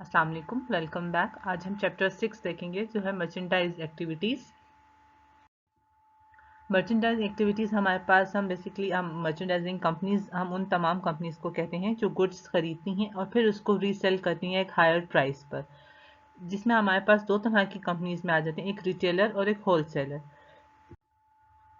अस्सलाम वालेकुम, welcome back. आज हम चैप्टर 6 देखेंगे जो है मर्चेंडाइज एक्टिविटीज़। मर्चेंडाइज एक्टिविटीज़ हमारे पास हम बेसिकली हम मर्चेंडाइजिंग कंपनीज हम उन तमाम कंपनीज को कहते हैं जो गुड्स खरीदती हैं और फिर उसको रीसेल करती हैं एक हायर प्राइस पर, जिसमें हमारे पास दो तरह की कंपनीज में आ जाते हैं, एक रिटेलर और एक होलसेलर।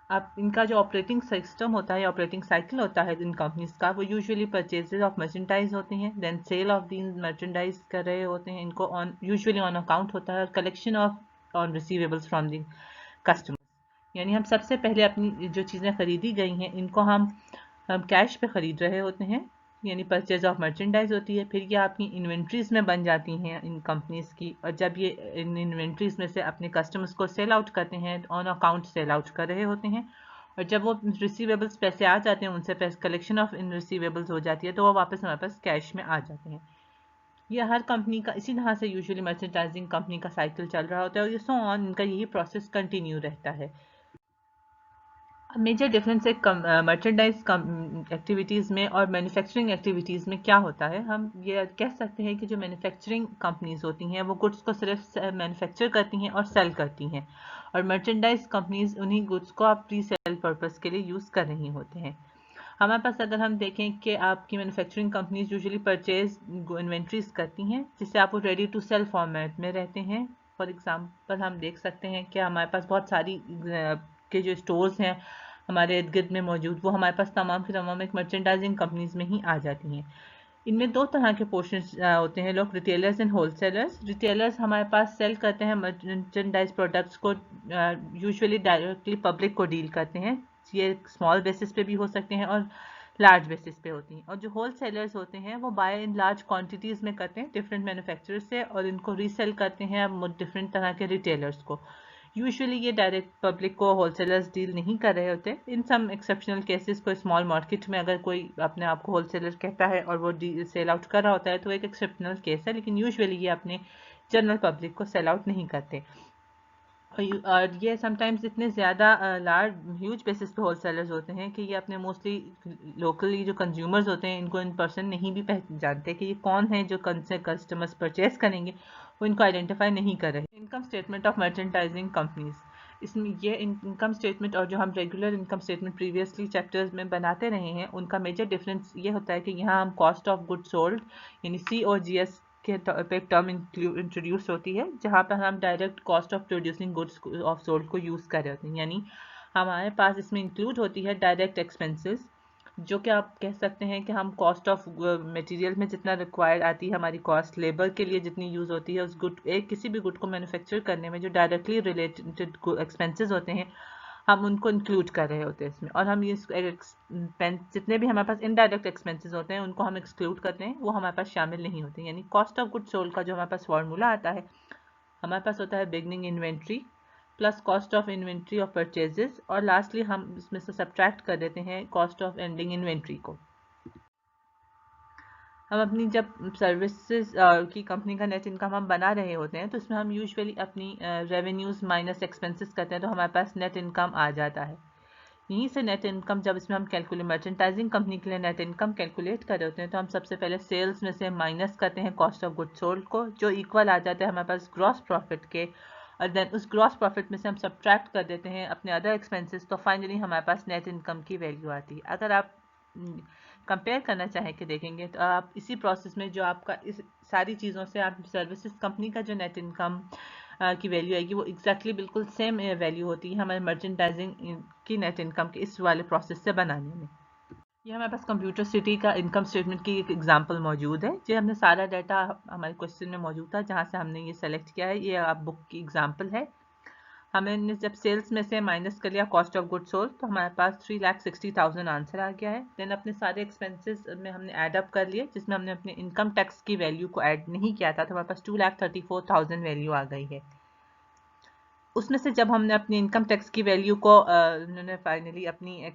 अब इनका जो ऑपरेटिंग सिस्टम होता है, ऑपरेटिंग साइकिल होता है इन कंपनीज का, वो यूजुअली परचेजेज ऑफ मर्चेंडाइज होते हैं, then cell of Deen merchandise कर रहे होते हैं, इनको ऑन यूजुअली ऑन अकाउंट होता है, और collection of on receivables from the customers. यानी हम सबसे पहले अपनी जो चीज़ें खरीदी गई हैं इनको हम कैश पे ख़रीद रहे होते हैं, यानी परचेज ऑफ मर्चेंडाइज होती है। फिर ये आपकी इन्वेंट्रीज में बन जाती हैं इन कंपनीज की, और जब ये इन इन्वेंट्रीज में से अपने कस्टमर्स को सेल आउट करते हैं, ऑन अकाउंट सेल आउट कर रहे होते हैं, और जब वो रिसीवेबल्स पैसे आ जाते हैं उनसे पैसे कलेक्शन ऑफ इन रिसीवेबल्स हो जाती है, तो वो वापस हमारे पास कैश में आ जाते हैं। ये हर कंपनी का इसी तरह से यूजुअली मर्चेंडाइजिंग कंपनी का साइकिल चल रहा होता है, और ये सो ऑन इनका यही प्रोसेस कंटिन्यू रहता है। मेजर डिफरेंस एक मर्चेंडाइज एक्टिविटीज़ में और मैन्युफैक्चरिंग एक्टिविटीज़ में क्या होता है, हम ये कह सकते हैं कि जो मैन्युफैक्चरिंग कंपनीज होती हैं वो गुड्स को सिर्फ मैन्युफैक्चर करती हैं और सेल करती हैं, और मर्चेंडाइज कंपनीज उन्हीं गुड्स को आप प्री सेल पर्पज़ के लिए यूज़ कर रही होते हैं। हमारे पास अगर हम देखें कि आपकी manufacturing companies usually purchase inventories करती हैं जिससे आप वो रेडी टू सेल फॉर्मेट में रहते हैं। फॉर एग्जांपल हम देख सकते हैं कि हमारे पास बहुत सारी के जो स्टोर्स हैं हमारे इर्द गिर्द में मौजूद, वो हमारे पास तमाम की तमाम एक मर्चेंडाइजिंग कंपनीज में ही आ जाती हैं। इनमें दो तरह के पोर्शंस होते हैं लोग, रिटेलर्स एंड होलसेलर्स। रिटेलर्स हमारे पास सेल करते हैं मर्चेंडाइज प्रोडक्ट्स को, यूजुअली डायरेक्टली पब्लिक को डील करते हैं। ये स्मॉल बेसिस पे भी हो सकते हैं और लार्ज बेसिस पे होती हैं। और जो होल सेलर्स होते हैं वो बाय इन लार्ज क्वांटिटीज़ में करते हैं डिफरेंट मैन्युफैक्चरर्स से, और इनको रीसेल करते हैं डिफरेंट तरह के रिटेलर्स को। यूजुअली ये डायरेक्ट पब्लिक को होलसेलर्स डील नहीं कर रहे होते। इन सम एक्सेप्शनल केसेस कोई स्मॉल मार्केट में अगर कोई अपने आप को होलसेलर कहता है और वो सेल आउट कर रहा होता है तो एक एक्सेप्शनल केस है, लेकिन यूजुअली ये अपने जनरल पब्लिक को सेल आउट नहीं करते। और ये समटाइम्स इतने ज़्यादा लार्ज ह्यूज बेसिस पे होलसेलर्स होते हैं कि ये अपने मोस्टली लोकली जो कंज्यूमर्स होते हैं इनको इन पर्सन नहीं भी पहचानते कि ये कौन है जो से कस्टमर्स परचेज करेंगे, वो इनको आइडेंटिफाई नहीं कर रहे। Income statement of merchandising companies, इसमें ये इनकम स्टेटमेंट और जो हम regular income statement previously chapters में बनाते रहे हैं उनका मेजर डिफरेंस ये होता है कि यहाँ हम कॉस्ट ऑफ गुड सोल्ड यानी COGS के पे एक टर्म इंट्रोड्यूस होती है, जहाँ पर हम direct cost of producing goods of sold को यूज़ कर रहे होते हैं। यानी हमारे पास इसमें इंक्लूड होती है डायरेक्ट एक्सपेंसेस, जो कि आप कह सकते हैं कि हम कॉस्ट ऑफ मटेरियल में जितना रिक्वायर्ड आती है, हमारी कॉस्ट लेबर के लिए जितनी यूज़ होती है उस गुड किसी भी गुड को मैन्युफैक्चर करने में जो डायरेक्टली रिलेटेड एक्सपेंसेस होते हैं हम उनको इंक्लूड कर रहे होते हैं इसमें। और हम ये जितने भी हमारे पास इनडायरेक्ट एक्सपेंसेस होते हैं उनको हम एक्सक्लूड करते हैं, वो हमारे पास शामिल नहीं होते। यानी कॉस्ट ऑफ गुड सोल्ड का जो हमारे पास फॉर्मूला आता है, हमारे पास होता है beginning inventory plus cost of inventory of purchases, और लास्टली हम इसमें से सब्ट्रैक्ट कर देते हैं कॉस्ट ऑफ एंडिंग इन्वेंट्री को। हम अपनी जब सर्विसेज की कंपनी का नेट इनकम हम बना रहे होते हैं तो इसमें हम यूजुअली अपनी रेवेन्यूज़ माइनस एक्सपेंसेस करते हैं, तो हमारे पास नेट इनकम आ जाता है। यहीं से नेट इनकम जब इसमें हम कैलकुलेट मर्चेंडाइजिंग कंपनी के लिए नेट इनकम कैलकुलेट कर रहे होते हैं तो हम सबसे पहले सेल्स में से माइनस करते हैं कॉस्ट ऑफ गुड सोल्ड को, जो इक्वल आ जाता है हमारे पास ग्रॉस प्रॉफिट के, और देन उस ग्रॉस प्रॉफिट में से हम सब्ट्रैक्ट कर देते हैं अपने अदर एक्सपेंसेस, तो फाइनली हमारे पास नेट इनकम की वैल्यू आती है। अगर आप कंपेयर करना चाहें कि देखेंगे तो आप इसी प्रोसेस में जो आपका इस सारी चीज़ों से आप सर्विसेज कंपनी का जो नेट इनकम की वैल्यू आएगी वो एग्जैक्टली बिल्कुल सेम वैल्यू होती है हमारे मर्चेंडाइजिंग की नेट इनकम के इस वाले प्रोसेस से बनाने में। ये हमारे पास कंप्यूटर सिटी का इनकम स्टेटमेंट की एक एग्जांपल मौजूद है, जो हमने सारा डाटा हमारे क्वेश्चन में मौजूद था जहाँ से हमने ये सेलेक्ट किया है। ये आप बुक की एग्जांपल है। हमने जब सेल्स में से माइनस कर लिया कॉस्ट ऑफ गुड सोल्ड तो हमारे पास 3,60,000 आंसर आ गया है। देन अपने सारे एक्सपेंसेस में हमने ऐड अप कर लिए, जिसमें हमने अपने इनकम टैक्स की वैल्यू को ऐड नहीं किया था, तो हमारे पास 2,34,000 वैल्यू आ गई है। उसमें से जब हमने अपनी इनकम टैक्स की वैल्यू को उन्होंने फाइनली अपनी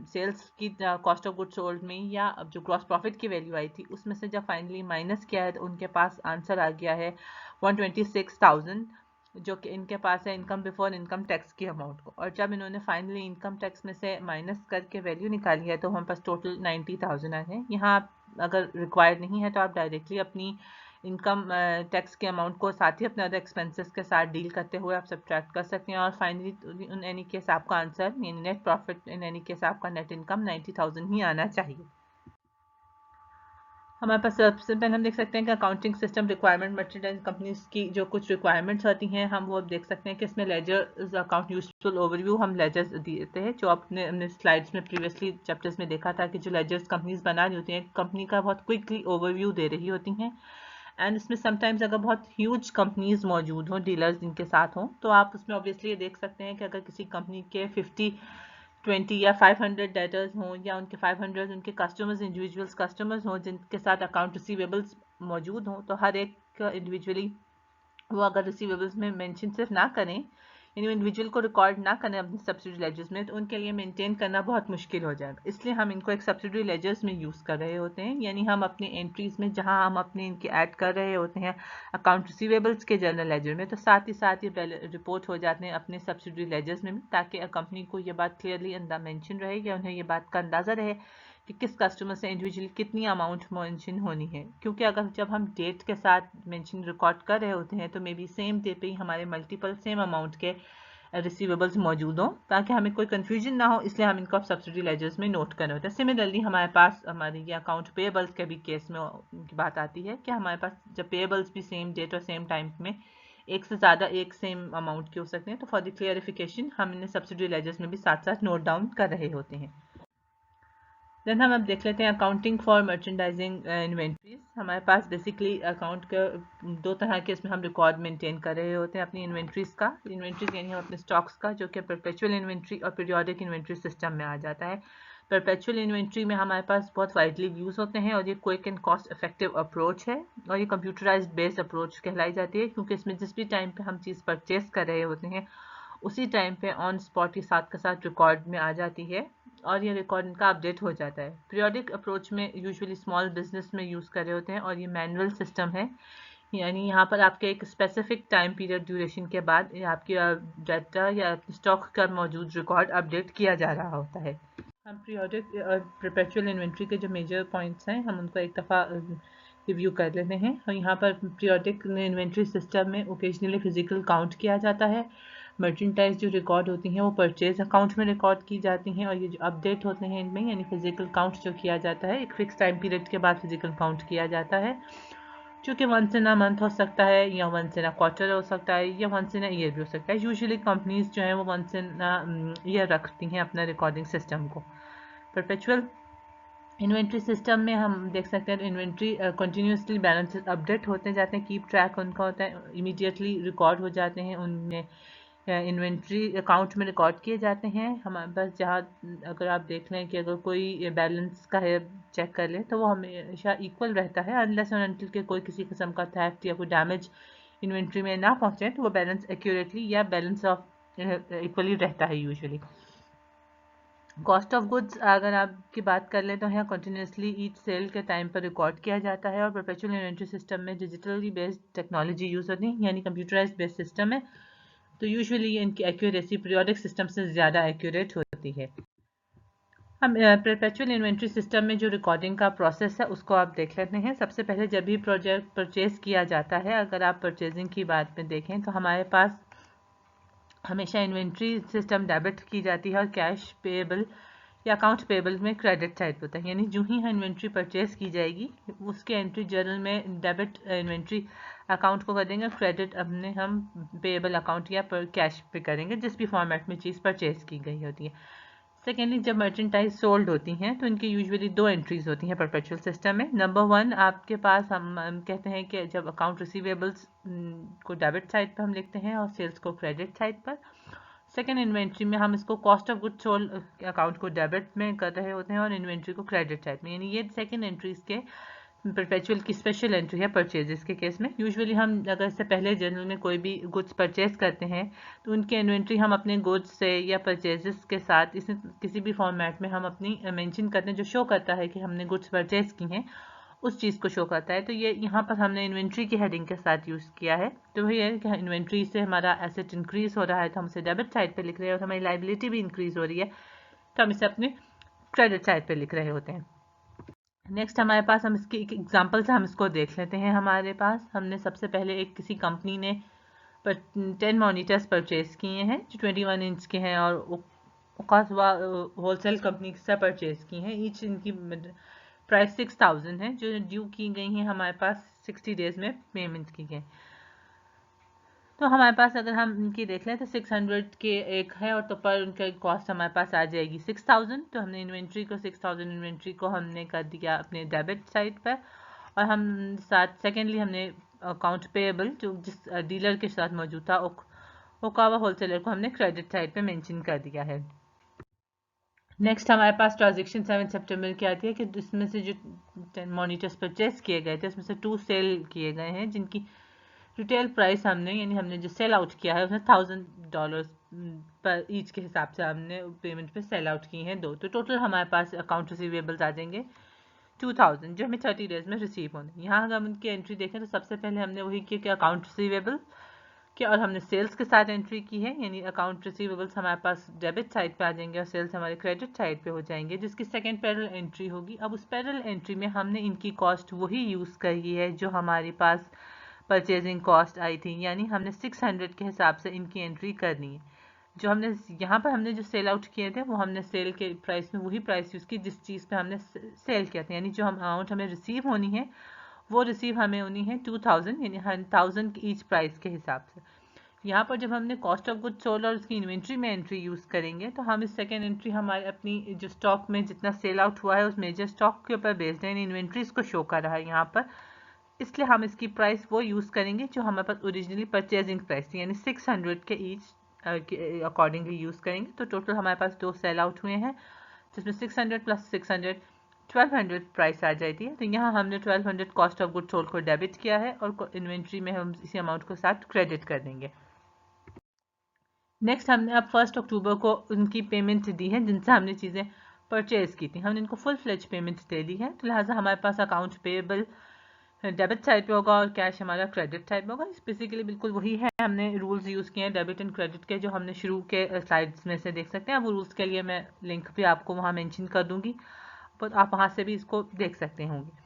सेल्स की कॉस्ट ऑफ गुड सोल्ड में या अब जो ग्रॉस प्रॉफिट की वैल्यू आई थी उसमें से जब फाइनली माइनस किया है तो उनके पास आंसर आ गया है 126,000, जो कि इनके पास है इनकम बिफोर इनकम टैक्स की अमाउंट को। और जब इन्होंने फाइनली इनकम टैक्स में से माइनस करके वैल्यू निकाली है तो हमारे पास टोटल 90,000 आए हैं। यहाँ आप अगर रिक्वायर्ड नहीं है तो आप डायरेक्टली अपनी इनकम टैक्स के अमाउंट को साथ ही अपने अदर एक्सपेंसेस के साथ डील करते हुए आप सब्ट्रैक्ट कर सकते हैं। और फाइनली इन एनी केस आपका आंसर यानी net profit in any case आपका नेट इनकम 90,000 ही आना चाहिए। हमारे पास सबसे पहले हम देख सकते हैं कि accounting system requirement merchandise companies की जो कुछ रिक्वायरमेंट्स होती हैं हम वो देख सकते हैं कि इसमें लेजर अकाउंट यूजफुल ओवरव्यू हम लेजर्स देते हैं जो आपने अपने स्लाइड्स में प्रीवियसली चैप्टर्स में देखा था कि जो लेजर्स कंपनीज बना रही होती हैं कंपनी का बहुत क्विकली ओवरव्यू दे रही होती हैं। एंड इसमें समटाइम्स अगर बहुत ह्यूज कंपनीज मौजूद हों डीलर्स इनके साथ हों तो आप उसमें ऑब्वियसली ये देख सकते हैं कि अगर किसी कंपनी के 20 या 500 डेटर्स हों या उनके 500 उनके कस्टमर्स इंडिविजुअल्स कस्टमर्स हों जिनके साथ अकाउंट रिसीवेबल्स मौजूद हों तो हर एक इंडिविजुअली वो अगर रिसीवेबल्स में मेंशन सिर्फ ना करें यानी इंडिविजुअल को रिकॉर्ड ना करें अपने सब्सिडी लेजर्स में तो उनके लिए मेंटेन करना बहुत मुश्किल हो जाएगा। इसलिए हम इनको एक सब्सिडी लेजर्स में यूज़ कर रहे होते हैं यानी हम अपनी एंट्रीज में जहां हम अपने इनके ऐड कर रहे होते हैं अकाउंट रिसीवेबल्स के जनरल लेजर में तो साथ ही ये रिपोर्ट हो जाते हैं अपने सब्सिडी लेजर्स में भी ताकि कंपनी को ये बात क्लियरली मेंशन रहे या उन्हें ये बात का अंदाज़ा रहे कि किस कस्टमर से इंडिविजुअली कितनी अमाउंट मेंशन होनी है। क्योंकि अगर जब हम डेट के साथ मेंशन रिकॉर्ड कर रहे होते हैं तो मे बी सेम डे पे ही हमारे मल्टीपल सेम अमाउंट के रिसीवेबल्स मौजूद हों ताकि हमें कोई कंफ्यूजन ना हो इसलिए हम इनको सब्सिडी लेजर्स में नोट कर रहे होते हैं। सिमिलरली हमारे पास हमारी ये अकाउंट पेएबल्स के भी केस में की बात आती है कि हमारे पास जब पेएबल्स भी सेम डेट और सेम टाइम में एक से ज़्यादा एक सेम अमाउंट के हो सकते हैं तो फॉर द क्लियरिफिकेशन हम इन्हें सब्सिडी लेजर्स में भी साथ साथ नोट डाउन कर रहे होते हैं। देन हम अब देख लेते हैं अकाउंटिंग फॉर मर्चेंडाइजिंग इन्वेंट्रीज। हमारे पास बेसिकली अकाउंट के दो तरह के इसमें हम रिकॉर्ड मेंटेन कर रहे होते हैं अपनी इन्वेंट्रीज का। इन्वेंट्रीज यानी हम अपने स्टॉक्स का जो कि परपेचुअल इन्वेंट्री और पीरियोडिक इन्वेंट्री सिस्टम में आ जाता है। परपेचुअल इन्वेंट्री में हमारे पास बहुत वाइडली यूज़ होते हैं और ये quick and cost effective approach है और ये कंप्यूटराइज्ड बेस्ड अप्रोच कहलाई जाती है क्योंकि इसमें जिस भी टाइम पे हम चीज़ परचेज कर रहे होते हैं उसी टाइम पे ऑन स्पॉट के साथ रिकॉर्ड में आ जाती है और ये रिकॉर्ड इनका अपडेट हो जाता है। पीरियोडिक अप्रोच में यूजुअली स्मॉल बिजनेस में यूज़ कर रहे होते हैं और ये मैनुअल सिस्टम है यानी यहाँ पर आपके एक स्पेसिफिक टाइम पीरियड ड्यूरेशन के बाद आपकी डाटा या स्टॉक का मौजूद रिकॉर्ड अपडेट किया जा रहा होता है। हम पीरियोडिक और परपेचुअल इन्वेंट्री के जो मेजर पॉइंट्स हैं हम उनको एक दफ़ा रिव्यू कर लेते हैं। और यहाँ पर पीरियोडिक इन्वेंट्री सिस्टम में ओकेजनली फिजिकल काउंट किया जाता है। मर्चेंटाइज जो रिकॉर्ड होती हैं वो परचेज अकाउंट में रिकॉर्ड की जाती हैं और ये जो अपडेट होते हैं इनमें यानी फिजिकल काउंट जो किया जाता है एक फिक्स टाइम पीरियड के बाद फिजिकल काउंट किया जाता है जो कि वंस इन अ मंथ हो सकता है या वंस इन अ क्वार्टर हो सकता है या वंस इन अ ईयर भी हो सकता है। यूजुअली कंपनीज जो हैं वो वंस इन अ ईयर रखती हैं अपना रिकॉर्डिंग सिस्टम को। परपेचुअल इन्वेंट्री सिस्टम में हम देख सकते हैं इन्वेंट्री कंटिन्यूसली बैलेंसेस अपडेट होते जाते हैं कीप ट्रैक उनका होता है इमीडिएटली रिकॉर्ड हो जाते हैं उनमें इन्वेंट्री अकाउंट में रिकॉर्ड किए जाते हैं। हमारे पास जहाँ अगर आप देख लें कि अगर कोई बैलेंस का है चेक कर लें तो वो हमेशा इक्वल रहता है अनलेस और अनटिल के कोई किसी किस्म का थेफ्ट या कोई डैमेज इन्वेंट्री में ना पहुँचे तो वो बैलेंस एक्यूरेटली या बैलेंस ऑफ इक्वली रहता है यूजुअली। कॉस्ट ऑफ गुड्स अगर आपकी बात कर लें तो यहाँ कंटिन्यूसली ईच सेल के टाइम पर रिकॉर्ड किया जाता है और परपेचुअल इन्वेंट्री सिस्टम में डिजिटली बेस्ड टेक्नोलॉजी यूज़ होती है यानी कंप्यूटराइज्ड बेस्ड सिस्टम है तो यूजुअली इनकी एक्यूरेसी पीरियोडिक सिस्टम से ज़्यादा एक्यूरेट होती है। हम परपेचुअल इन्वेंट्री सिस्टम में जो रिकॉर्डिंग का प्रोसेस है उसको आप देख लेते हैं। सबसे पहले जब भी प्रोजेक्ट परचेज किया जाता है अगर आप परचेजिंग की बात में देखें तो हमारे पास हमेशा इन्वेंट्री सिस्टम डेबिट की जाती है और कैश पेएबल या अकाउंट पेएबल में क्रेडिट साइड होता है यानी जो ही इन्वेंट्री परचेज की जाएगी उसके एंट्री जर्नल में डेबिट इन्वेंट्री अकाउंट को कर देंगे क्रेडिट अपने हम पेएबल अकाउंट या पर कैश पे करेंगे जिस भी फॉर्मेट में चीज़ परचेज की गई होती है। सेकेंडली जब मर्चेंटाइज सोल्ड होती हैं तो इनकी यूजुअली दो एंट्रीज होती हैं परपेचुअल सिस्टम में। नंबर वन आपके पास हम कहते हैं कि जब अकाउंट रिसीवेबल्स को डेबिट साइड पर हम लिखते हैं और सेल्स को क्रेडिट साइड पर। सेकेंड इन्वेंट्री में हम इसको cost of goods sold account को डेबिट में कर रहे होते हैं और इन्वेंट्री को क्रेडिट साइड में यानी ये सेकेंड एंट्रीज के परपेचुअल की स्पेशल एंट्री है परचेजेस के केस में। यूजुअली हम अगर इससे पहले जनरल में कोई भी गुड्स परचेज करते हैं तो उनकी इन्वेंट्री हम अपने गुड्स से या परचेजेस के साथ इस किसी भी फॉर्मेट में हम अपनी मेंशन करते हैं जो शो करता है कि हमने गुड्स परचेज की हैं उस चीज़ को शो करता है। तो ये यहाँ पर हमने इन्वेंट्री की हेडिंग के साथ यूज़ किया है। तो वही है कि इन्वेंट्री से हमारा एसेट इंक्रीज हो रहा है तो हम इसे डेबिट साइड पे लिख रहे हैं और हमारी लाइबिलिटी भी इंक्रीज हो रही है तो हम इसे अपने क्रेडिट साइड पे लिख रहे होते हैं। नेक्स्ट हमारे पास हम इसकी एक एग्जांपल से हम इसको देख लेते हैं। हमारे पास हमने सबसे पहले एक किसी कंपनी ने 10 मॉनिटर्स परचेज किए हैं जो 21 इंच के हैं और होलसेल कंपनी से परचेज की हैं। ईच इनकी प्राइस 6000 है जो ड्यू की गई हैं हमारे पास 60 डेज में पेमेंट की गई। तो हमारे पास अगर हम इनकी देख लें तो 600 के एक है और तो पर उनका कॉस्ट हमारे पास आ जाएगी 6000। तो हमने इन्वेंट्री को 6000 इन्वेंट्री को हमने कर दिया अपने डेबिट साइड पर, और हम साथ सेकेंडली हमने अकाउंट पेएबल जो जिस डीलर के साथ मौजूद था ओकावा होलसेलर को हमने क्रेडिट साइड पे मेंशन कर दिया है। नेक्स्ट हमारे पास ट्रांजेक्शन 7 सितंबर की आती है कि इसमें से जो 10 मॉनिटर्स परचेज किए गए थे उसमें से 2 सेल किए गए हैं जिनकी रिटेल प्राइस हमने यानी हमने जो सेल आउट किया है उसमें $1000 पर ईच के हिसाब से हमने पेमेंट पे सेल आउट की हैं दो। तो टोटल हमारे पास अकाउंट रिसीवेबल्स आ जाएंगे 2000 जो हमें 30 डेज में रिसीव होने। यहाँ अगर हम उनकी एंट्री देखें तो सबसे पहले हमने वही किया कि अकाउंट रिसीवेबल कि और हमने सेल्स के साथ एंट्री की है, यानी अकाउंट रिसीवेबल्स हमारे पास डेबिट साइड पे आ जाएंगे और सेल्स हमारे क्रेडिट साइड पे हो जाएंगे, जिसकी सेकंड पैरेलल एंट्री होगी। अब उस पैरेलल एंट्री में हमने इनकी कॉस्ट वही यूज़ करी है जो हमारे पास परचेजिंग कॉस्ट आई थी, यानी हमने 600 के हिसाब से इनकी एंट्री करनी है। जो हमने यहाँ पर हमने जो सेल आउट किए थे वो हमने सेल के प्राइस में वही प्राइस यूज़ की जिस चीज़ पे हमने सेल किया था, यानी जो हम अमाउंट हमें रिसीव होनी है वो रिसीव हमें होनी है 2000 यानी 1000 की ईच प्राइस के हिसाब से। यहाँ पर जब हमने कॉस्ट ऑफ गुड सोल्ड और उसकी इन्वेंट्री में एंट्री यूज़ करेंगे तो हम इस सेकेंड एंट्री हमारे अपनी जो स्टॉक में जितना सेल आउट हुआ है उस मेजर स्टॉक के ऊपर बेस्ड है, इन्वेंट्रीज को शो कर रहा है यहाँ पर, इसलिए हम इसकी प्राइस वो यूज़ करेंगे जो हमारे पास ओरिजिनली परचेजिंग प्राइस थी, यानी 600 के ईच अकॉर्डिंगली यूज़ करेंगे। तो टोटल हमारे पास 2 सेल आउट हुए हैं जिसमें 600 प्लस 600 1200 प्राइस आ जाती है। तो यहाँ हमने 1200 कॉस्ट ऑफ गुड सोल्ड को डेबिट किया है और इन्वेंट्री में हम इसी अमाउंट को साथ क्रेडिट कर देंगे। नेक्स्ट हमने अब 1 अक्टूबर को उनकी पेमेंट दी है जिनसे हमने चीज़ें परचेज की थी, हमने इनको फुल फ्लेज पेमेंट दे दी है। तो लिहाजा हमारे पास अकाउंट पेएबल डेबिट साइड पे होगा और कैश हमारा क्रेडिट साइड पे होगा। बेसिकली बिल्कुल वही है, हमने रूल्स यूज़ किए हैं डेबिट एंड क्रेडिट के जो हमने शुरू के स्लाइड्स में से देख सकते हैं। वो रूल्स के लिए मैं लिंक भी आपको वहाँ मेंशन कर दूंगी, पर आप वहाँ से भी इसको देख सकते होंगे।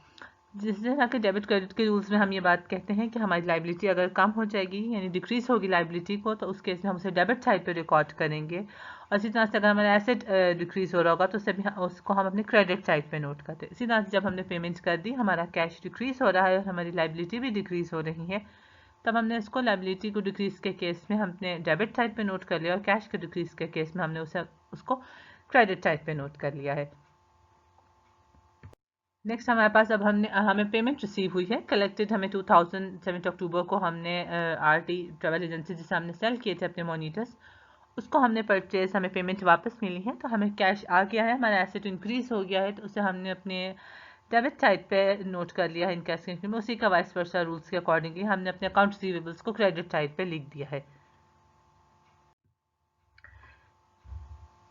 जिस तरह के डेबिट क्रेडिट के रूल्स में हम ये बात कहते हैं कि हमारी लाइबिलिटी अगर कम हो जाएगी यानी डिक्रीज होगी लाइबिलिटी को, तो उस केस में हम उसे डेबिट साइड पे रिकॉर्ड करेंगे, और इसी तरह से अगर हमारा एसेट डिक्रीज हो रहा होगा तो उसको हम अपने क्रेडिट साइड पे नोट करते हैं। इसी तरह से जब हमने पेमेंट कर दी हमारा कैश डिक्रीज हो रहा है और हमारी लाइबिलिटी भी डिक्रीज हो रही है, तब हमने इसको लाइबिलिटी को डिक्रीज के केस में हमने डेबिट साइड पे नोट कर लिया और कैश के डिक्रीज के केस में हमने उसको क्रेडिट साइड पे नोट कर लिया है। नेक्स्ट हमारे पास अब हमें पेमेंट रिसीव हुई है, कलेक्टेड हमें 7 अक्टूबर को हमने आरटी ट्रैवल एजेंसी जिसे हमने सेल किए थे अपने मॉनिटर्स, उसको हमने परचेज हमें पेमेंट वापस मिली है। तो हमें कैश आ गया है, हमारा एसेट इंक्रीज हो गया है, तो उसे हमने अपने डेबिट साइड पे नोट कर लिया है इन कैश में। उसी का वाइस वर्सा रूल्स के अकॉर्डिंगली हमने अपने अकाउंट रिसीवेबल्स को क्रेडिट साइड पे लिख दिया है।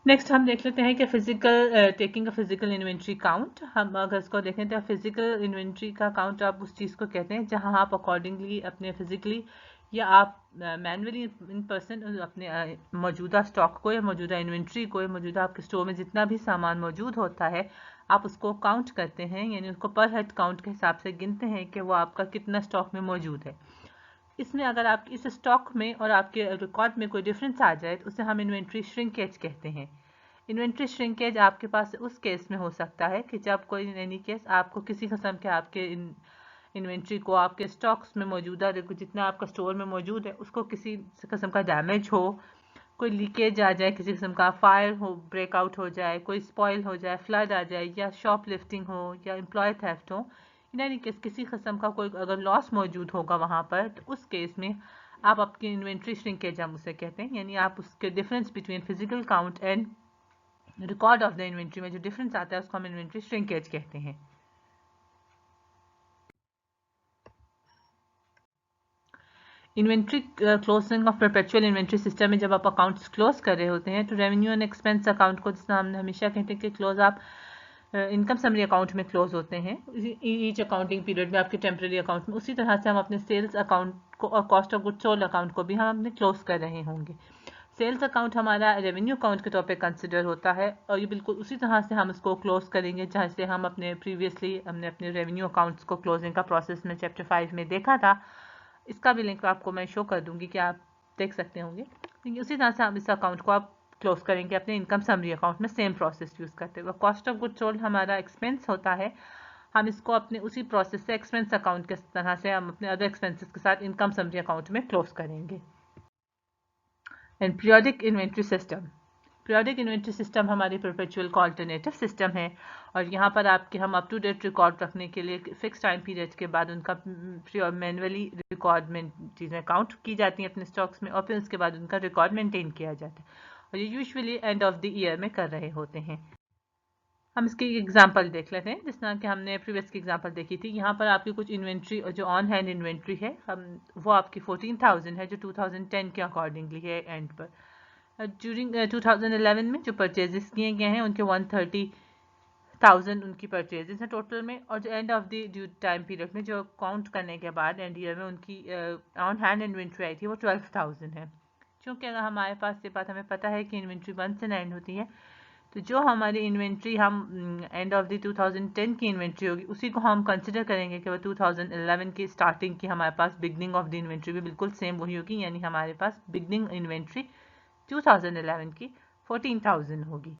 नेक्स्ट हम देख लेते हैं कि physical taking a physical inventory count. हम अगर इसको देखें तो फिजिकल इन्वेंट्री का काउंट आप उस चीज़ को कहते हैं जहां आप अकॉर्डिंगली अपने फिजिकली या आप मैनुअली इन पर्सन अपने मौजूदा स्टॉक को या मौजूदा इन्वेंट्री को या मौजूदा आपके स्टोर में जितना भी सामान मौजूद होता है आप उसको काउंट करते हैं, यानी उसको पर हेड काउंट के हिसाब से गिनते हैं कि वो आपका कितना स्टॉक में मौजूद है। इसमें अगर आप इस स्टॉक में और आपके रिकॉर्ड में कोई डिफरेंस आ जाए तो उसे हम इन्वेंट्री श्रिंकेज कहते हैं। इन्वेंट्री श्रिंकेज आपके पास उस केस में हो सकता है कि जब कोई एनी केस आपको किसी किस्म के आपके इन्वेंट्री को आपके स्टॉक्स में मौजूदा जितना आपका स्टोर में मौजूद है उसको किसी किस्म का डैमेज हो, कोई लीकेज आ जाए, किसी किस्म का फायर हो, ब्रेकआउट हो जाए, कोई स्पॉइल हो जाए, फ्लड आ जाए, या शॉप लिफ्टिंग हो या एम्प्लॉय थेफ्ट हो, यानी किसी किस्म का कोई अगर लॉस मौजूद होगा वहाँ पर, तो उस केस में आप आपकी इन्वेंट्री श्रिंकेज हम उसे कहते हैं, यानी आप उसके difference between physical count and record of the inventory में जो डिफरेंस आता है उसको हम इन्वेंट्री श्रिंकेज कहते हैं। Inventory closing of perpetual inventory system में जब आप अकाउंट्स क्लोज कर रहे होते हैं तो रेवेन्यू एंड एक्सपेंस अकाउंट को, जिसमें हम हमेशा कहते हैं कि क्लोज आप इनकम समरी अकाउंट में क्लोज होते हैं ईच अकाउंटिंग पीरियड में आपके टेम्प्रेरी अकाउंट में, उसी तरह से हम अपने सेल्स अकाउंट को और cost of goods sold account को भी हम अपने क्लोज कर रहे होंगे। सेल्स अकाउंट हमारा रेवेन्यू अकाउंट के तौर पे कंसिडर होता है और ये बिल्कुल उसी तरह से हम इसको क्लोज करेंगे जैसे हम हमने अपने रेवेन्यू अकाउंट्स को क्लोजिंग का प्रोसेस में चैप्टर 5 में देखा था। इसका भी लिंक आपको मैं शो कर दूंगी कि आप देख सकते होंगे। उसी तरह से हम इस अकाउंट को आप क्लोज करेंगे अपने इनकम समरी अकाउंट में सेम प्रोसेस यूज़ करते हुए। कॉस्ट ऑफ गुड सोल्ड हमारा एक्सपेंस होता है, हम इसको अपने उसी प्रोसेस से एक्सपेंस अकाउंट के तरह से हम अपने अदर एक्सपेंसेस के साथ इनकम समरी अकाउंट में क्लोज करेंगे। And periodic inventory system, periodic inventory system हमारी परपेचुअल का अल्टरनेटिव सिस्टम है और यहाँ पर आपके हम अप टू डेट रिकॉर्ड रखने के लिए फिक्स टाइम पीरियड के बाद उनका मैनुअली रिकॉर्ड चीज़ें काउंट की जाती हैं अपने स्टॉक्स में और फिर उसके बाद उनका रिकॉर्ड मेंटेन किया जाता है और ये usually end of the year में कर रहे होते हैं। हम इसकी एग्जांपल देख लेते हैं जिस तरह कि हमने प्रीवियस की एग्जांपल देखी थी। यहाँ पर आपकी कुछ इन्वेंट्री और जो ऑन हैंड इन्वेंट्री है वो आपकी 14,000 है जो 2010 के अकॉर्डिंगली है एंड पर। ड्यूरिंग 2011 में जो परचेजेस किए गए हैं उनके 130,000 उनकी परचेजेस हैं टोटल में और जो end of the due time period में जो काउंट करने के बाद एंड ईयर में उनकी ऑन हैंड इन्वेंट्री आई थी वो 12,000 है। क्योंकि अगर हमारे पास ये बात हमें पता है कि इन्वेंट्री 1 से 9 होती है तो जो हमारी इन्वेंट्री हम एंड ऑफ द 2010 की इन्वेंट्री होगी उसी को हम कंसिडर करेंगे कि वो 2011 की स्टार्टिंग की हमारे पास बिगनिंग ऑफ द इन्वेंट्री भी बिल्कुल सेम वही होगी, यानी हमारे पास बिगनिंग इन्वेंट्री 2011 की 14,000 होगी।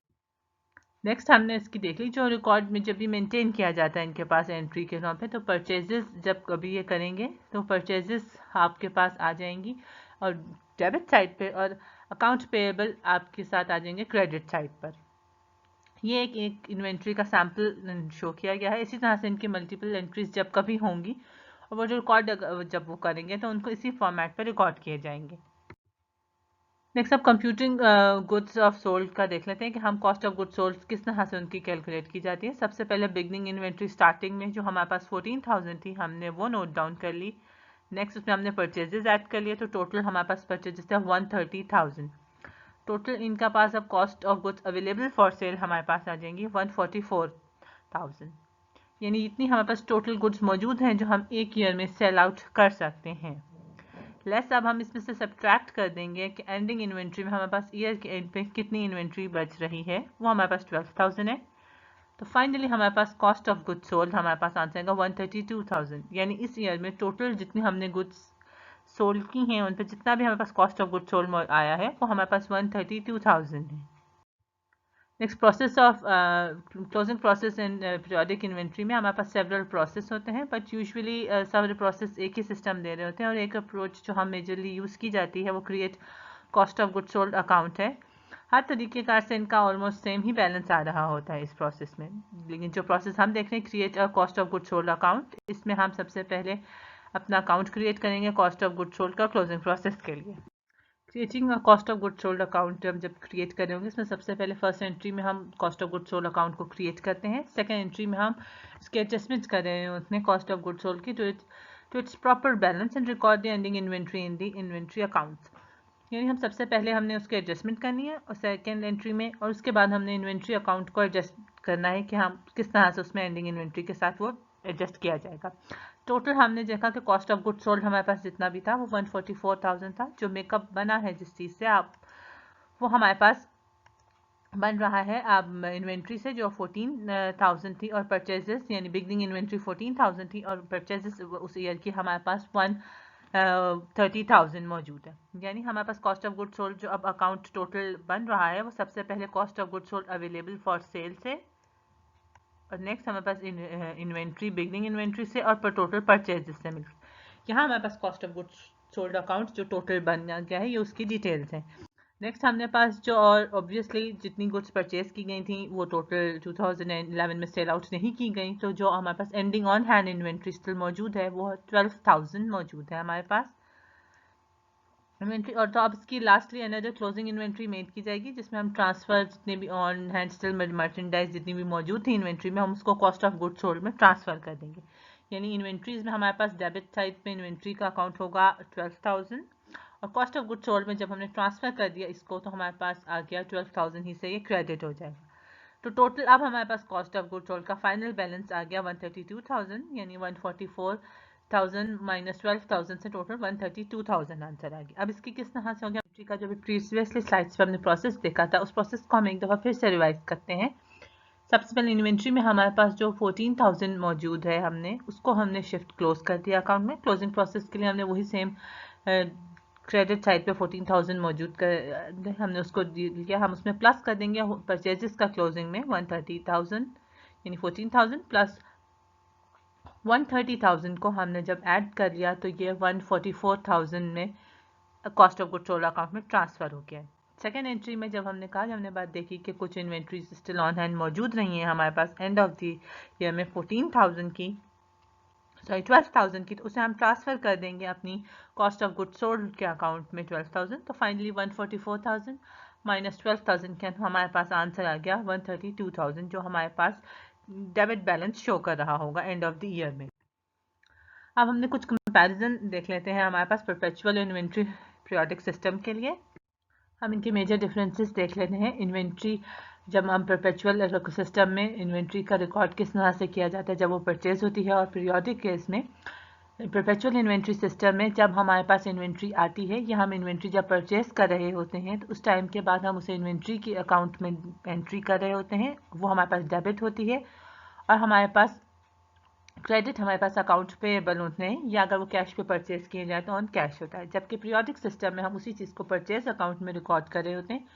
नेक्स्ट हमने इसकी देख ली जो रिकॉर्ड में जब भी मेंटेन किया जाता है इनके पास एंट्री के तौर पे, तो परचेजेस जब कभी ये करेंगे तो परचेजेस आपके पास आ जाएंगी और डेबिट साइड पे और अकाउंट पेएबल आपके साथ आ जाएंगे क्रेडिट साइड पर। ये एक इन्वेंट्री का सैम्पल शो किया गया है। इसी तरह से इनकी मल्टीपल एंट्रीज जब कभी होंगी और वो जो रिकॉर्ड जब वो करेंगे तो उनको इसी फॉर्मेट पर रिकॉर्ड किए जाएंगे। नेक्स्ट अब कंप्यूटिंग गुड्स ऑफ सोल्ड का देख लेते हैं कि हम कॉस्ट ऑफ गुड्स सोल्ड किस तरह से उनकी कैलकुलेट की जाती है। सबसे पहले बिगनिंग इन्वेंट्री स्टार्टिंग में जो हमारे पास 14,000 थी हमने वो नोट डाउन कर ली। नेक्स्ट उसमें हमने परचेजेस ऐड कर लिए तो टोटल हमारे पास परचेजेस थे 130,000। टोटल इनका पास अब cost of goods available for sale हमारे पास आ जाएंगी 144,000, यानी इतनी हमारे पास टोटल गुड्स मौजूद हैं जो हम एक ईयर में सेल आउट कर सकते हैं। लेस अब हम इसमें से सब्ट्रैक्ट कर देंगे कि एंडिंग इन्वेंट्री में हमारे पास ईयर के एंड पे कितनी इन्वेंट्री बच रही है, वो हमारे पास 12,000 है। तो फाइनली हमारे पास कॉस्ट ऑफ गुड्स सोल्ड हमारे पास आंसर आएगा 132,000, यानी इस ईयर में टोटल जितनी हमने गुड्स सोल्ड की हैं उन पर जितना भी हमारे पास कॉस्ट ऑफ गुड सोल्ड आया है वो हमारे पास 132,000 है। Next process of closing process and periodic inventory में हमारे पास सेवरल प्रोसेस होते हैं बट यूजुअली सब प्रोसेस एक ही सिस्टम दे रहे होते हैं और एक अप्रोच जो हम मेजरली यूज़ की जाती है वो create cost of good sold account है। हर तरीक़ेकार से इनका ऑलमोस्ट सेम ही बैलेंस आ रहा होता है इस प्रोसेस में, लेकिन जो प्रोसेस हम देख रहे हैं create a cost of good sold account, इसमें हम सबसे पहले अपना अकाउंट क्रिएट करेंगे कॉस्ट ऑफ गुड सोल्ड का क्लोजिंग प्रोसेस के लिए। Creating cost of good sold account हम जब क्रिएट करेंगे इसमें सबसे पहले फर्स्ट एंट्री में हम cost of good sold account को क्रिएट करते हैं। सेकंड एंट्री में हम इसके एडजस्टमेंट कर रहे हैं उसमें कॉस्ट ऑफ गुड सोल्ड की to its proper balance and record the ending inventory in the inventory accounts, यानी हम सबसे पहले हमने उसके एडजस्टमेंट करनी है और सेकेंड एंट्री में और उसके बाद हमने इन्वेंट्री अकाउंट को एडजस्ट करना है कि हम किस तरह से उसमें एंडिंग इन्वेंट्री के साथ वो एडजस्ट किया जाएगा। टोटल हमने देखा कि कॉस्ट ऑफ गुड सोल्ड हमारे पास जितना भी था वो 144,000 था। जो मेकअप बना है जिस चीज़ से आप वो हमारे पास बन रहा है अब इन्वेंट्री से जो 14,000 थी और परचेजेस यानी बिगनिंग इन्वेंट्री 14,000 थी और परचेजेस उस ईयर की हमारे पास 130,000 मौजूद है, यानी हमारे पास कॉस्ट ऑफ गुड सोल्ड जो अब अकाउंट टोटल बन रहा है वो सबसे पहले cost of good sold available for sale से और नेक्स्ट हमारे पास इन्वेंट्री बिगनिंग इन्वेंट्री से और टोटल परचेजेस से मिल। यहाँ हमारे पास cost of goods sold account जो टोटल बन गया है ये उसकी डिटेल्स हैं। नेक्स्ट हमने पास जो और ऑब्वियसली जितनी गुड्स परचेज की गई थी वो टोटल 2011 में सेल आउट नहीं की गई, तो जो हमारे पास ending on hand inventory still मौजूद है वो 12,000 मौजूद है हमारे पास इन्वेंट्री। और तो अब इसकी lastly another closing inventory made की जाएगी जिसमें हम ट्रांसफर जितने भी ऑन हैंड स्टिल मर्चेंडाइज जितनी भी मौजूद थी इन्वेंट्री में हम उसको कॉस्ट ऑफ गुड सोल्ड में ट्रांसफर कर देंगे, यानी इन्वेंट्रीज में हमारे पास डेबिट साइड पे इन्वेंट्री का अकाउंट होगा 12,000 और कॉस्ट ऑफ गुड सोल्ड में जब हमने ट्रांसफर कर दिया इसको तो हमारे पास आ गया 12,000 ही से ये क्रेडिट हो जाएगा। तो टोटल अब हमारे पास कॉस्ट ऑफ गुड सोल्ड का फाइनल बैलेंस आ गया 132,000, यानी 144,000 माइनस 12,000 से टोटल 132,000 आंसर आ गया। अब इसकी किस तरह से हो गया इन्वेंट्री का जो भी प्रीवियसली स्लाइड्स पे हमने प्रोसेस देखा था, उस प्रोसेस को हम एक दफ़ा फिर से रिवाइज करते हैं। सबसे पहले इन्वेंट्री में हमारे पास जो 14,000 मौजूद है, उसको हमने शिफ्ट क्लोज कर दिया अकाउंट में। क्लोजिंग प्रोसेस के लिए हमने वही सेम क्रेडिट साइड पे 14,000 मौजूद कर हमने उसको लिया। हम उसमें प्लस कर देंगे परचेजेस का क्लोजिंग में 130,000, यानी 14,000 प्लस 130,000 को हमने जब ऐड कर लिया तो ये 144,000 में cost of good sold account में ट्रांसफ़र हो गया। सेकेंड एंट्री में जब हमने बात देखी कि कुछ इन्वेंट्रीज स्टिल ऑन हैंड मौजूद नहीं है हमारे पास एंड ऑफ द ईयर में 12,000 की, तो उसे हम ट्रांसफ़र कर देंगे अपनी कॉस्ट ऑफ गुड सोल्ड के अकाउंट में 12,000। तो फाइनली 144,000 माइनस 12,000 के हमारे पास आंसर आ गया 132,000, जो हमारे पास डेबिट बैलेंस शो कर रहा होगा एंड ऑफ द ईयर में। अब हमने कुछ कंपैरिजन देख लेते हैं हमारे पास परपेचुअल इन्वेंट्री पीरियोडिक सिस्टम के लिए। हम इनके मेजर डिफरेंसेस देख लेते हैं। इन्वेंट्री जब हम परपेचुअल सिस्टम में इन्वेंट्री का रिकॉर्ड किस तरह से किया जाता है जब वो परचेज होती है, और पीरियोडिक केस में परपेचुअल इन्वेंट्री सिस्टम में जब हमारे पास इन्वेंट्री आती है या हम इन्वेंट्री जब परचेज कर रहे होते हैं तो उस टाइम के बाद हम उसे इन्वेंट्री की अकाउंट में एंट्री कर रहे होते हैं, वो हमारे पास डेबिट होती है, और हमारे पास क्रेडिट हमारे पास अकाउंट पेएबल होते हैं, या अगर वो कैश पे परचेज किए जाए तो ऑन कैश होता है। जबकि पीरियोडिक सिस्टम में हम उसी चीज़ को परचेज अकाउंट में रिकॉर्ड कर रहे होते हैं।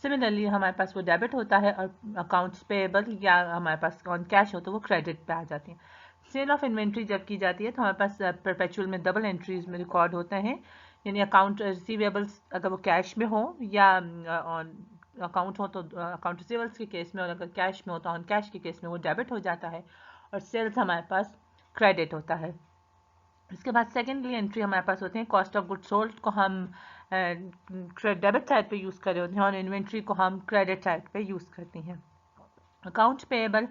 सिमिलरली हमारे पास वो डेबिट होता है और अकाउंट्स पेएबल या हमारे पास ऑन कैश हो तो वो क्रेडिट पे आ जाती है। सेल ऑफ इन्वेंट्री जब की जाती है तो हमारे पास परपेचुअल में डबल एंट्रीज में रिकॉर्ड होते हैं, यानी अकाउंट रिसीवेबल्स अगर वो कैश में हो या अकाउंट हो तो अकाउंट रिसीवेबल्स के केस में, और अगर कैश में हो तो ऑन कैश के केस में वो डेबिट हो जाता है, और सेल्स हमारे पास क्रेडिट होता है। इसके बाद सेकेंडली एंट्री हमारे पास होते हैं कॉस्ट ऑफ गुड सोल्ड को हम डेबिट साइड पे यूज़ कर रहे होते हैं, और इन्वेंट्री को हम क्रेडिट साइड पे यूज़ करते हैं। अकाउंट्स पेएबल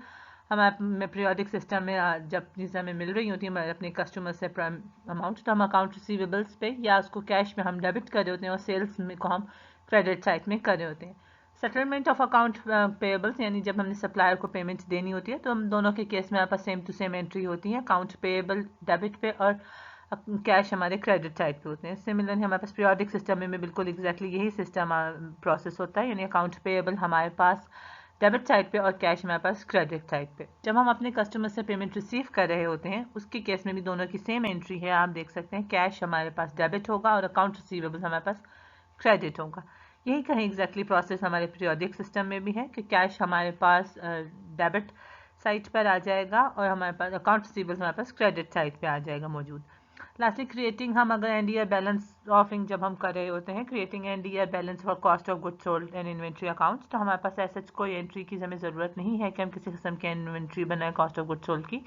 हमारे पीरियोडिक सिस्टम में जब चीज़ें हमें मिल रही होती है अपने कस्टमर से अमाउंट, तो हम अकाउंट रिसीवेबल्स पे या उसको कैश में हम डेबिट कर रहे होते हैं, और सेल्स में को हम क्रेडिट साइड में कर रहे होते हैं। सेटलमेंट ऑफ अकाउंट पेएबल्स, यानी जब हमने सप्लायर को पेमेंट देनी होती है तो हम दोनों के केस में हमारे पास सेम टू सेम एंट्री होती है, अकाउंट पेएबल डेबिट पे और कैश हमारे क्रेडिट साइड पे होते हैं। सिमिलरली हमारे पास पीरियोडिक सिस्टम में बिल्कुल एग्जैक्टली यही सिस्टम प्रोसेस होता है, यानी अकाउंट पेएबल हमारे पास डेबिट साइड पे और कैश हमारे पास क्रेडिट साइड पे। जब हम अपने कस्टमर से पेमेंट रिसीव कर रहे होते हैं उसके केस में भी दोनों की सेम एंट्री है। आप देख सकते हैं कैश हमारे पास डेबिट होगा और अकाउंट रिसीवेबल हमारे पास क्रेडिट होगा। यही कहीं एग्जैक्टली प्रोसेस हमारे पीरियोडिक सिस्टम में भी है कि कैश हमारे पास डेबिट साइड पर आ जाएगा और हमारे पास अकाउंट रिसीवेबल हमारे पास क्रेडिट साइड पे आ जाएगा मौजूद। लास्टली क्रिएटिंग, हम अगर एंड ईयर बैलेंस ऑफिंग जब हम कर रहे होते हैं, creating and year balance for cost of good sold and inventory accounts, तो हमारे पास ऐसा कोई एंट्री की हमें ज़रूरत नहीं है कि हम किसी किस्म की इन्वेंट्री बनाए कॉस्ट ऑफ गुड सोल्ड की।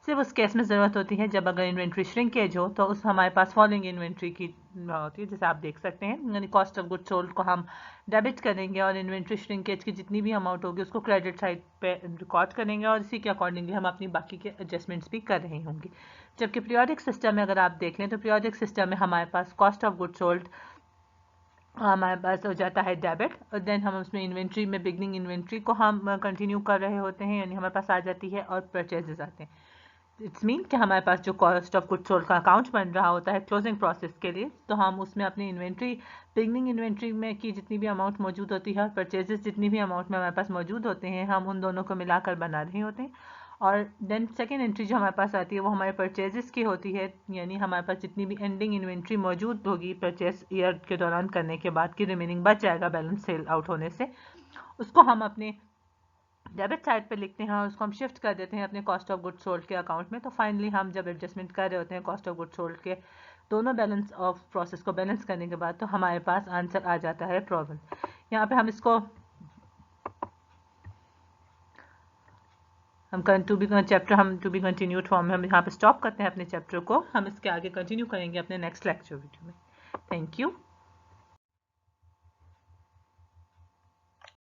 सिर्फ उस केस में ज़रूरत होती है जब अगर इन्वेंट्री श्रिंकेज हो तो उस हमारे पास फॉलोइंग इन्वेंट्री की होती है, जैसे आप देख सकते हैं, यानी कॉस्ट ऑफ गुड सोल्ड को हम डेबिट करेंगे और इन्वेंट्री श्रिंकेज की जितनी भी अमाउंट होगी उसको क्रेडिट साइड पे रिकॉर्ड करेंगे, और इसी के अकॉर्डिंगली हम अपनी बाकी के एडजस्टमेंट्स भी कर रहे होंगे। जबकि पीरियोडिक सिस्टम में अगर आप देख लें तो पीरियोडिक सिस्टम में हमारे पास कॉस्ट ऑफ गुड सोल्ड हमारे पास हो जाता है डेबिट, और देन हम उसमें इन्वेंट्री में बिगनिंग इन्वेंट्री को हम कंटिन्यू कर रहे होते हैं, यानी हमारे पास आ जाती है, और परचेजेस आते हैं। इट्स मीन कि हमारे पास जो कॉस्ट ऑफ गुड सोल्ड का अकाउंट बन रहा होता है क्लोजिंग प्रोसेस के लिए, तो हम उसमें अपनी इन्वेंट्री बिगनिंग इन्वेंट्री में की जितनी भी अमाउंट मौजूद होती है और परचेजेस जितनी भी अमाउंट में हमारे पास मौजूद होते हैं, हम उन दोनों को मिलाकर बना रहे होते हैं। और देन सेकेंड एंट्री जो हमारे पास आती है वो हमारे परचेजेस की होती है, यानी हमारे पास जितनी भी एंडिंग इन्वेंट्री मौजूद होगी परचेज ईयर के दौरान करने के बाद की रिमेनिंग बच जाएगा बैलेंस सेल आउट होने से, उसको हम अपने डेबिट साइड पे लिखते हैं और उसको हम शिफ्ट कर देते हैं अपने कॉस्ट ऑफ गुड सोल्ड के अकाउंट में। तो फाइनली हम जब एडजस्टमेंट कर रहे होते हैं कॉस्ट ऑफ गुड सोल्ड के दोनों बैलेंस ऑफ प्रोसेस को बैलेंस करने के बाद, तो हमारे पास आंसर आ जाता है प्रॉब्लम। यहाँ पे हम इसको हम टू बी कंटिन्यूड फॉर्म में हम यहाँ पे स्टॉप करते हैं अपने चैप्टर को। हम इसके आगे कंटिन्यू करेंगे अपने नेक्स्ट लेक्चर वीडियो में। Thank you.